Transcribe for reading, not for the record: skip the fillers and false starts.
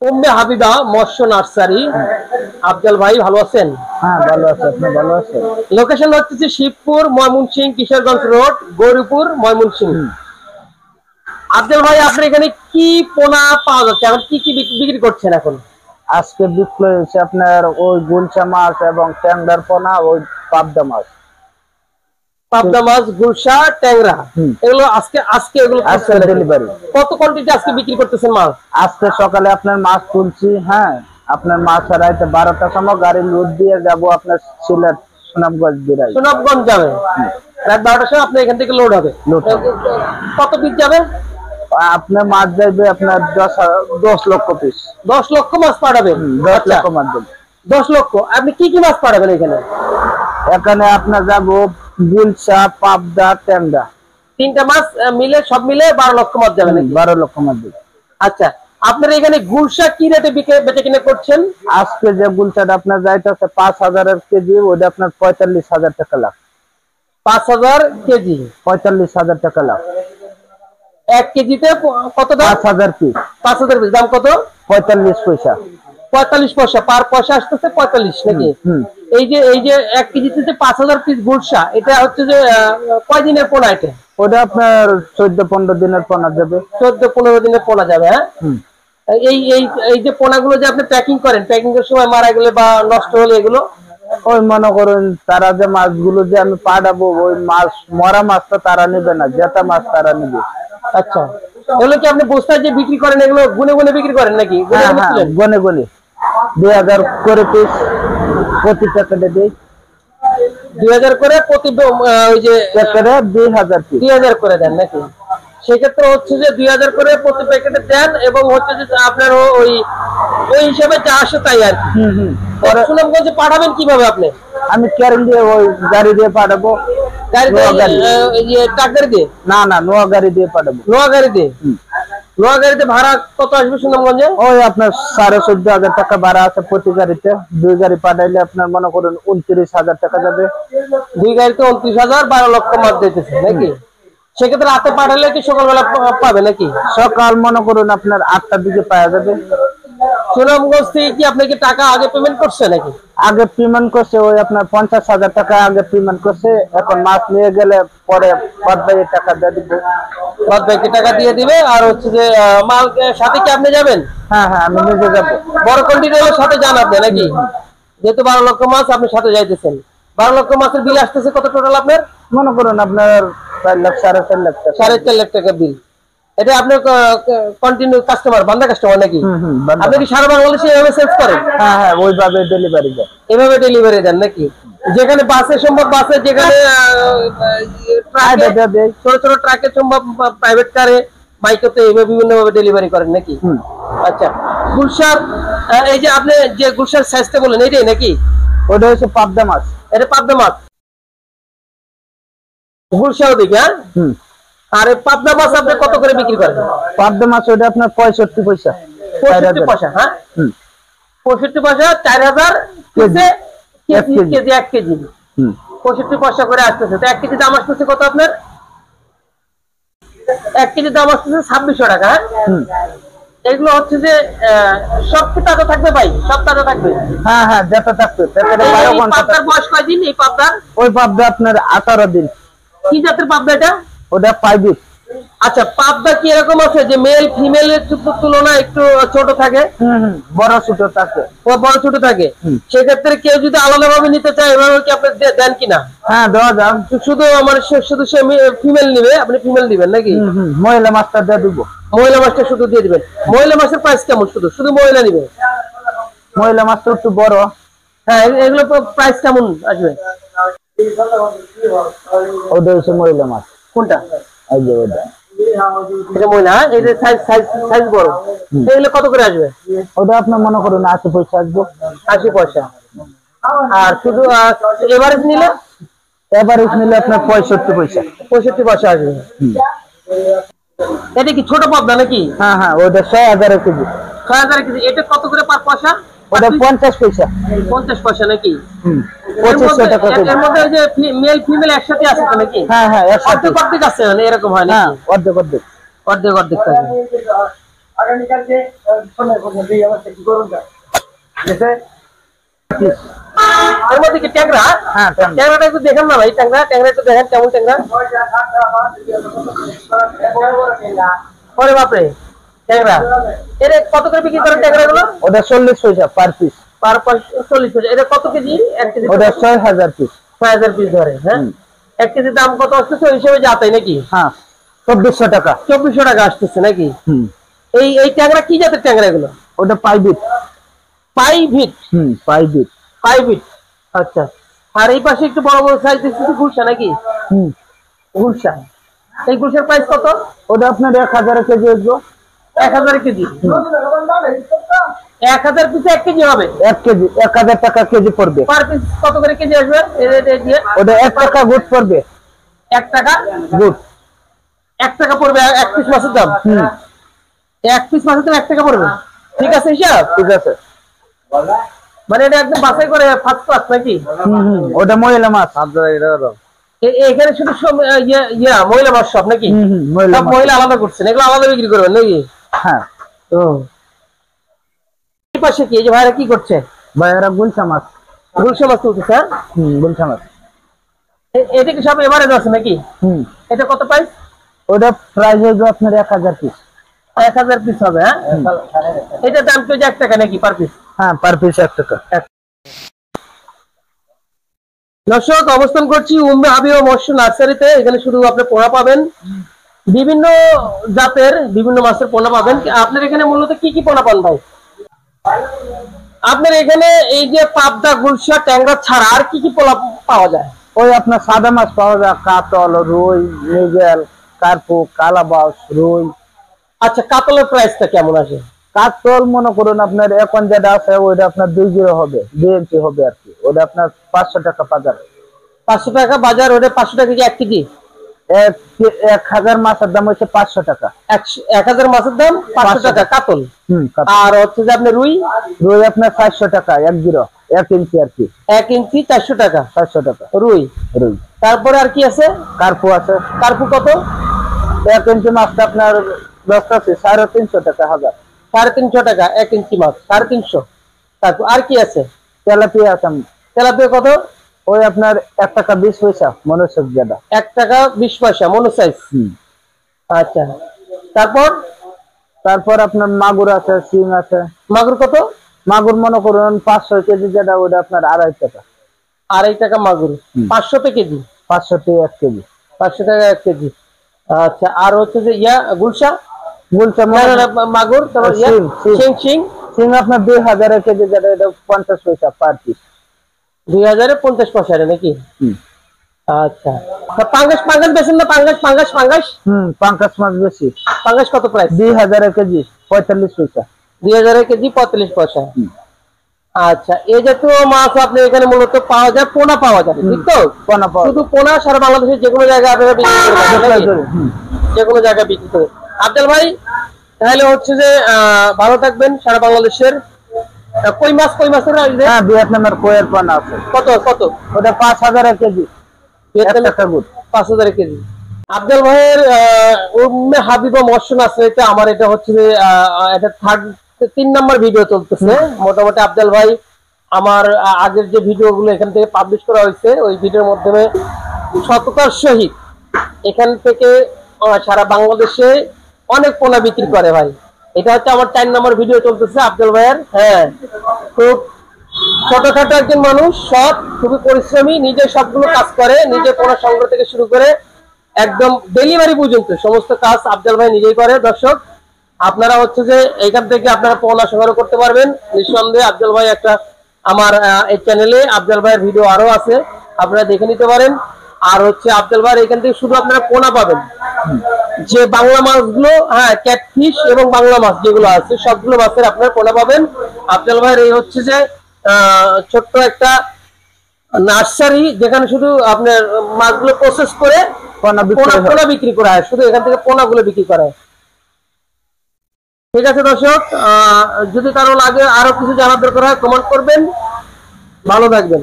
উম্মে হাবিবা মৎস্য নার্সারি। আফজাল ভাই ভালো আছেন? হ্যাঁ ভালো আছি, আপনি ভালো আছেন? লোকেশন হচ্ছে শিবপুর, ময়মনসিংহ, কিশোরগঞ্জ রোড, গৌরীপুর, ময়মনসিংহ। আফজাল ভাই, আপনার এখানে কি পোনা পাওয়া যাচ্ছে? এখন কি কি বিক্রি করছেন এখন? আজকে বিক্রি হয়েছে আপনার ওই গুলশা মাছ এবং ট্যাংরার পোনা, ওই পাবদা মাছ। পাবদা মাছ, গুলশা, ট্যাংরা, এগুলো আজকে আজকে এগুলো আজকে ডেলিভারি। কত কোয়ান্টিটি আজকে বিক্রি করতেছেন মাছ? আজকে সকালে আপনার মাছ তুলছি, হ্যাঁ আপনার মাছ রাইতে 12টার সময় গাড়ি লোড দিয়ে যাব আপনার সিলেট সুনামগঞ্জ বিরাই। সুনামগঞ্জ যাবে রাত 12টার সময়, আপনার এখান থেকে লোড হবে। কত পিস যাবে? আপনার মাছ যাবে আপনার 10 লক্ষ পিস। 10 লক্ষ মাছ পাঠাবেন? 10 লক্ষ মাছ যাবে। 10 লক্ষ। আপনি কি কি মাছ পাঠাবেন এখানে? এখানে আপনার যাবো গুলশা, পাবদা, ট্যাংরা, 3টা মাছ মিলে, সব মিলে 12 লক্ষ মাছ যাবে নাকি? 12 লক্ষ মাছ যাবে। আচ্ছা, আপনার এখানে গুলশা কি রেটে বেচে কিনে করছেন? আজকে যে গুলশাটা আপনার যাইতেছে 5000 কেজি, ওটা আপনার 45,000 টাকা লাখ। 5000 কেজি, 45,000 টাকা লাখ। 1 কেজিতে কত দাম? 5000 পিস। 5000 পিস, দাম কত? 45 পয়সা। 45 পয়সা পার পয়সা আসতেছে 45 নাকি? এই যে 1 কেজিতে যে 5000 পিস গুলশা, এটা হচ্ছে যে কয় দিনের পোনা এটা? ওটা আপনার 14-15 দিনের পোনা যাবে। 14-15 দিনের পোনা যাবে। হ্যাঁ, এই এই এই যে পোনাগুলো যে আপনি প্যাকিং করেন, প্যাকিং এর সময় মারা গেলে বা নষ্ট হলে এগুলো ওই মনে করেন তারা যে মাছগুলো যে আমি পাঠাবো, ওই মাছ মরা মাছটা তারা নেবে না, জেতা মাছ তারা নেবে। আচ্ছা, এগুলো কি আপনি বস্তায় যে বিক্রি করেন, এগুলো গুনে গুনে বিক্রি করেন নাকি? গুনে গুনে 2000 করে পিস প্রতি প্যাকেটে দেই। 2000 করে প্রতি, ওই যে প্যাকেটে 2000 পিস। 2000 করে দেন নাকি? সেক্ষেত্রে হচ্ছে যে 2000 করে প্রতি প্যাকেটে দেন, এবং হচ্ছে যে আপনার ওই হিসাবে যা আসে তাই আর কি। সুনামগঞ্জে পাঠাবেন কিভাবে আপনি? আমি ক্যারেন দিয়ে ওই গাড়ি দিয়ে পাঠাবো। ট্রাক্টর দিয়ে? না না, নোয়া গাড়ি দিয়ে পাঠাবো। নোয়া গাড়ি দিয়ে? নোয়া গাড়িতে ভাড়া কত আসবে সুনামগঞ্জে? ওই আপনার 14,500 টাকা ভাড়া আছে প্রতি গাড়িতে। 2 গাড়ি পাঠাইলে আপনার মনে করুন 29,000 টাকা যাবে। 2 গাড়িতে 29,000, 12 লক্ষ মাছ দিতেছে নাকি? সেক্ষেত্রে রাতে পাঠালে কি সকালবেলা পাবে নাকি? সকাল মনে করুন আপনার 8টার দিকে পাওয়া যাবে। সুনামগঞ্জ থেকে কি আপনি কি টাকা আগে পেমেন্ট করছে নাকি? আগে পেমেন্ট করছে, ওই আপনার 50,000 টাকা আগে পেমেন্ট করছে। এখন মাছ নিয়ে গেলে পরে বাদ বাকি টাকা দিয়ে দিবে। বাদ বাকি টাকা দিয়ে দিবে। আর হচ্ছে যে মাল সাথে কি আপনি যাবেন? হ্যাঁ হ্যাঁ, আমি নিজে যাবো। বড় কন্টেইনারের সাথে যান আপনি নাকি? যেহেতু 12 লক্ষ মাছ আপনি সাথে যাইতেছেন, 12 লক্ষ মাছের বিল আসতেছে কত টোটাল আপনার? মনে করুন আপনার 4 লাখ, 4.5 লাখ টাকা। 4.5 লাখ টাকা বিল। এটা আপনার কন্টিনিউ কাস্টমার, বান্দা কাস্টমার নাকি? আপনি কি সারা বাংলাদেশে এভাবে সেলস করেন? হ্যাঁ হ্যাঁ, ওইভাবে ডেলিভারি দেন। এভাবে ডেলিভারি দেন নাকি? যেখানে বাসে সম্ভব বাসে, যেখানে ছোট ছোট ট্রাকে সম্ভব প্রাইভেট কারে, বাইকতে, এইভাবে বিভিন্ন ভাবে ডেলিভারি করেন নাকি? আচ্ছা, গুলশার এই যে আপনি যে গুলশার সাইজটা বলেন, এটাই নাকি? ওটা হচ্ছে পাবদা মাছ। এটা পাবদা মাছ, গুলশাও দিকে। হ্যাঁ, আর পাবদা মাছ আপনি কত করে বিক্রি করেন? পাবদা মাছ ওটা আপনার 65 পয়সা। 65 পয়সা। হ্যাঁ, 65 পয়সা। 4000 কেজি, 1 কেজি 65 পয়সা করে আসতেছে। তো 1 কেজি দাম আসতেছে কত আপনার? 1 কেজি দাম আসতেছে 2600 টাকা। এগুলো হচ্ছে যে সব কি তাজা থাকবে ভাই? সব তাজা থাকবে? হ্যাঁ হ্যাঁ, যেটা থাকবে। পাবদার বয়স কয়দিন এই পাবদার? ওই পাবদা আপনার 18 দিন। কি জাতের পাবদা এটা? ওটা 5 আচ্ছা, পাবদা কি এরকম আছে যে মেল ফিমেলের তুলনায় একটু ছোট থাকে? বড় ছোট থাকে। বড় ছোট থাকে। সেক্ষেত্রে কেউ যদি আলাদাভাবে নিতে চায়, এভাবে কি আপনি দেন কিনা? হ্যাঁ, দেওয়া যাবে। শুধু আমার শুধু সে ফিমেল নিবে, আপনি ফিমেল দিবেন নাকি? মহিলা মাছটা দিয়ে দিব। মহিলা মাছটা শুধু দিয়ে দিবেন। মহিলা মাছের প্রাইস কেমন? শুধু মহিলা নিবে? মহিলা মাছটা একটু বড়। হ্যাঁ, এগুলো প্রাইস কেমন আসবে? ওটা হচ্ছে মহিলা মাছ। কোনটা? এই যে ওটা। এটা মহিলা। এই যে সাইজ বড়, এগুলো কত করে আসবে? ওটা আপনার মনে করুন 80 পয়সা আসবে। 80 পয়সা। আর শুধু এভারেজ নিলে? এভারেজ নিলে আপনার 65 পয়সা। 65 পয়সা আসবে। এটা কি ছোট পাবদা নাকি? হ্যাঁ হ্যাঁ, ওটা 6000 কেজি। 6000 কেজি। এটা কত করে পার পয়সা? ওটা 50 পয়সা। 50 পয়সা নাকি? 2500 টাকা কেজি। এর মধ্যে যে মেল ফিমেল একসাথে আছে নাকি? হ্যাঁ হ্যাঁ, একসাথে। অর্ধেক আছে, মানে এরকম হয় নাকি? হ্যাঁ, অর্ধেক থাকে। আগামীকালকে সময় পর্যন্ত এই অবস্থা কি করুন এর মধ্যে কি ট্যাংরা? হ্যাঁ ট্যাংরাটা একটু দেখেন না ভাই, ট্যাংরা একটু দেখেন কেমন ট্যাংরা। ওরে বাপরে, ট্যাংরা এর কত করে বিক্রি করেন ট্যাংরা গুলো? ওটা 40 পয়সা পার পিস। পার 40 পয়সা। এটা কত কেজি? 1 কেজি ওটা 6000 পিস। 6000 পিস ধরে। হ্যাঁ, 1 কেজি দাম কত আসতেছে ওই হিসেবে যাতাই নাকি? হ্যাঁ 2400 টাকা। 2400 টাকা আসতেছে নাকি? এই ট্যাংরা কি জাতের ট্যাংরা এগুলো? ওটা পাইবিট। পাইভিট? পাইবিট। পাইভিট, আচ্ছা। আর এই পাশে একটু বড় বড় সাইজ দেখতেছি গুলশা নাকি? গুলশা। এই গুলশার প্রাইস কত? ওটা আপনার 1000 কেজি আসবে। 1000 কেজি? 1000 পিসে 1 কেজি হবে? 1 কেজি 1000 টাকা কেজি পড়বে। পার পিস কত করে কেজি আসবে? ওটা 1 টাকা গুড পড়বে। 1 টাকা গুড? 1 টাকা পড়বে 1 পিস মাছের দাম? 1 পিস মাছের দাম 1 টাকা পড়বে, ঠিক আছে হিসাব? ঠিক আছে। মানে এটা একদম বাছাই করে ফার্স্ট ক্লাস নাকি? ওটা মহিলা মাছ। এখানে শুধু মহিলা মাছ সব নাকি? সব মহিলা আলাদা করছেন, এগুলো আলাদা বিক্রি করবেন নাকি? হ্যাঁ। এই পাশে কি, এই যে ভাইরা কি করছে? ভাইরা গুলশা মাছ। গুলশা মাছ তুলতেছে? গুলশা মাছ। এটা কি সব এভারেজ আছে নাকি? এটা কত প্রাইস? ওটা প্রাইস হইবে আপনার 1000 পিস। 1000 পিস হবে? হ্যাঁ, এটা দাম তো 1 টাকা নাকি পার পিস? হ্যাঁ, পার পিস 1 টাকা। দর্শক, অবস্থান করছি উম্মে হাবিবা মৎস্য নার্সারিতে। এখানে শুধু আপনি পোনা পাবেন, বিভিন্ন জাতের বিভিন্ন মাছের পোনা পাবেন। আপনার এখানে মূলত কি কি পোনা পান ভাই? আপনার এখানে এই যে পাবদা, গুলশা, ট্যাংরা ছাড়া আর কি কি পোনা পাওয়া যায়? ওই আপনার সাদা মাছ পাওয়া যায়, কাতল, রুই, মৃগেল, কার্পু, কালাবাউস, রুই। আচ্ছা, কাতলের প্রাইসটা কেমন আছে? কাতল মনে করুন আপনার এখন যেটা আছে ওইটা আপনার 2 হবে, 2 ইঞ্চি হবে আর কি। ওটা আপনার 500 টাকা বাজার। 500 টাকা বাজার, ওটা 500 টাকা কেজি 1 কেজি? 1000 মাছের দাম হচ্ছে 500 টাকা। 1000 মাছের দাম 500 টাকা কাতল। আর হচ্ছে যে আপনার রুই? রুই আপনার 400 টাকা 1 ইঞ্চি আর কি। 1 ইঞ্চি 400 টাকা। 400 টাকা রুই। রুই। তারপরে আর কি আছে? কার্পু আছে। কার্পু কত? 1 ইঞ্চি মাছটা আপনার 10 আছে 350 টাকা হাজার। 350 টাকা 1 ইঞ্চি মাছ, 350। তারপর আর কি আছে? তেলাপিয়া আছে। তেলাপিয়া কত? ওই আপনার 1 টাকা 20 পয়সা মনোসাইজ যেটা। 1 টাকা 20 পয়সা মনোসাইজ। আচ্ছা, তারপর আপনার মাগুর আছে, শিং আছে। মাগুর কত? মাগুর মনে করুন 500 কেজি যেটা, ওটা আপনার 2.5 টাকা। 2.5 টাকা মাগুর। 500 টাকা কেজি? 500 টাকা 1 কেজি। 500 টাকা 1 কেজি। আচ্ছা, আর হচ্ছে যে গুলশা? গুলশা মাগুর। তারপর শিং? শিং আপনার 2000 কেজি যেটা, এটা 50 পয়সা পার পিস। 2000 এ 50 পয়সা নাকি? আচ্ছা, পাঙ্গাস বেশি না? পাঙ্গাস পাঙ্গাস মাছ বেশি। পাঙ্গাস কত প্রাইস? 2000 কেজি 45 পয়সা। 2000 কেজি 45 পয়সা। আচ্ছা, এই জাতীয় মাছ আপনি এখানে মূলত পাওয়া যায়, পোনা পাওয়া যায়, ঠিক তো? পোনা পাওয়া, শুধু পোনা সারা বাংলাদেশের যে কোনো জায়গায় আপনারা বিক্রি করে, যে কোনো জায়গায় বিক্রি করে। আব্দুল ভাই, তাহলে হচ্ছে যে ভালো থাকবেন। সারা বাংলাদেশের কই মাছের? হ্যাঁ, ভিয়েতনামের কোয়ের পোনা আছে। কত? ওটা 5000 কেজি। 5000 কেজি। আব্দুল ভাইয়ের উম্মে হাবিবা মৎস্য নার্সারিতে আমার এটা হচ্ছে যে এটা 3 নাম্বার ভিডিও চলতেছে। মোটামুটি আব্দুল ভাই আমার আগের যে ভিডিওগুলো এখান থেকে পাবলিশ করা হয়েছে, ওই ভিডিওর মাধ্যমে সততার সহিত এখান থেকে সারা বাংলাদেশে অনেক পোনা বিক্রি করে ভাই। এটা হচ্ছে আমার 4 নাম্বার ভিডিও চলতেছে আব্দুল ভাইয়ের। হ্যাঁ, খুব ছোটখাটো একজন মানুষ, সৎ, খুবই পরিশ্রমী, নিজে সবগুলো কাজ করে, নিজে পোনা সংগ্রহ থেকে শুরু করে একদম ডেলিভারি পর্যন্ত সমস্ত কাজ আব্দুল ভাই নিজেই করে। দর্শক, আপনারা হচ্ছে যে এইখান থেকে আপনারা পোনা সংগ্রহ করতে পারবেন নিঃসন্দেহে। আব্দুল ভাই একটা আমার এই চ্যানেলে আব্দুল ভাইয়ের ভিডিও আরো আছে, আপনারা দেখে নিতে পারেন। আর হচ্ছে আব্দুল ভাই এখান থেকে শুধু আপনারা পোনা পাবেন, যে বাংলা মাছগুলো, হ্যাঁ, ক্যাটফিশ এবং বাংলা মাছ যেগুলো আছে সবগুলো মাছের আপনারা পোনা পাবেন। আব্দুল ভাইয়ের এই হচ্ছে যে ছোট্ট একটা নার্সারি, যেখানে শুধু আপনার মাছগুলো প্রসেস করে পোনা বিক্রি করা হয়, শুধু এখান থেকে পোনাগুলো বিক্রি করা হয়। ঠিক আছে দর্শক, যদি কারো লাগে আরো কিছু জানার দরকার হয় কমেন্ট করবেন। ভালো থাকবেন।